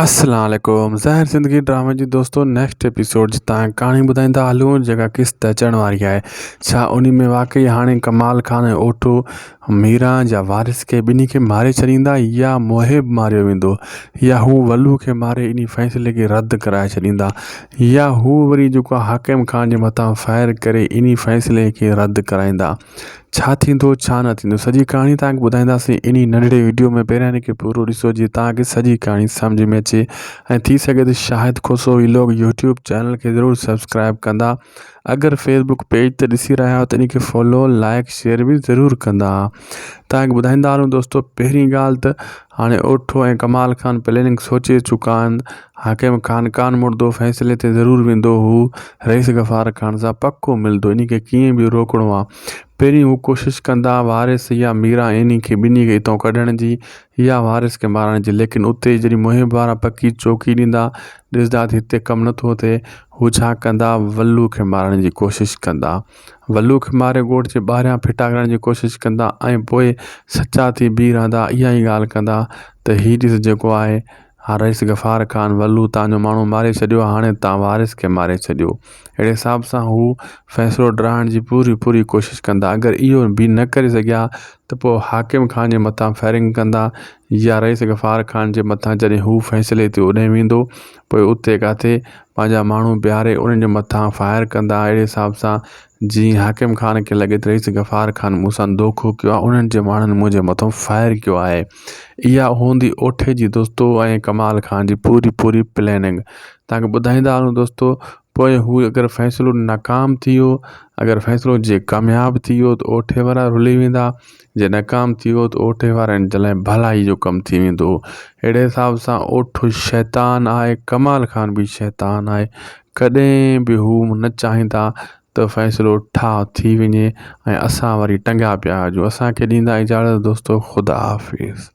अस्सलाम वालेकुम ज़ाहिर ज़िंदगी ड्रामे जी दोस्तों नेक्स्ट एपिसोड तव्हां कहानी ॿुधाईंदा हलूं जेका क़िस्त अचण वारी आहे। छा उन में वाकई हाणे कमाल खान ऐं ओठो मीरा जा वारिस खे ॿिन्ही खे मारे छॾींदा या मुहिब मारियो वेंदो या हू वल्लू खे मारे इन फ़ैसिले खे रद्द कराए छॾींदा या हू वरी जेको हाकिम खान जे मथां फायर करे इन फ़ैसिले खे रद्द कराईंदा। छा थींदो छा न थींदो सॼी कहानी तव्हांखे ॿुधाईंदासीं इन नंढड़े वीडियो में। पहिरियां हिनखे पूरो ॾिसो जीअं तव्हांखे सॼी कहानी सम्झ में अचे ऐं थी सघे त शाहिद खोसो व्लॉग यूट्यूब चैनल के ज़रूर सब्सक्राइब कंदा। अगर फेसबुक पेज ते ॾिसी रहिया आहियो त इनखे फॉलो लाइक शेयर भी ज़रूर कंदा। तव्हांखे ॿुधाईंदा हलूं दोस्तों। पहिरीं ॻाल्हि त हाणे ओठो ऐं कमाल खान प्लानिंग सोचे चुका आहिनि। हाकिम खान कान मुड़दो, फ़ैसिले ते ज़रूर वेंदो, हू रईस गफ़ार खान सां पक्को मिलंदो, इनखे कीअं बि रोकणो आहे। पहिरीं हू कोशिशि कंदा वारिस या मीरा इन खे ॿिन्ही खे हितां कढण जी या वारिस खे मारण जी, लेकिन उते जॾहिं मुहिब वारा पकी चौकी ॾींदा ॾिसंदा त हिते कमु नथो थिए, हू छा कंदा वल्लू खे मारण जी कोशिशि कंदा। वल्लू खे मारे ॻोठ जे ॿाहिरियां फिटा करण जी कोशिशि कंदा ऐं पोइ सचा थी बीह रहंदा। इहा ई ॻाल्हि कंदा त हीअ ॾिस जेको आहे रईस गफ़ार खान वल्लू तव्हांजो माण्हू मारे छॾियो, हाणे तव्हां वारिस खे मारे छॾियो। अहिड़े हिसाब सां हू फ़ैसिलो ॾियारण जी पूरी कोशिशि कंदा। अगरि इहो बि न करे सघिया त पोइ हाकिम खान जे मथां फायरिंग कंदा या रईस गफ़ार खान जे मथां जॾहिं हू फ़ैसिले ते उॾे वेंदो पोइ उते किथे पंहिंजा माण्हू बीहारे उन्हनि जे मथां फायर कंदा। अहिड़े हिसाब सां जीअं हाकिम खान खे लॻे त रईस गफ़ार खान मूंसां धोखो कयो आहे, उन्हनि जे माण्हुनि मुंहिंजे मथां फायर कयो आहे। इहा हूंदी ओठे जी दोस्तों ऐं कमाल खान जी पूरी प्लानिंग। तव्हांखे ॿुधाईंदा हलूं दोस्तों। पोइ हू अगरि फ़ैसिलो नाकाम थी वियो, अगरि फ़ैसिलो जे कामयाबु थी वियो त ओठे वारा रुली वेंदा, जे नाकाम थी वियो त ओठे वारनि जे लाइ भलाई जो कमु थी वेंदो। अहिड़े हिसाब सां ओठो शैतान आहे, कमाल खान बि शैतान आहे। कॾहिं बि हू न चाहींदा त फ़ैसिलो ठा थी वञे ऐं असां वरी टंगिया पिया हुजूं। असांखे ॾींदा इजाज़त दोस्तों। ख़ुदा हाफ़िज़।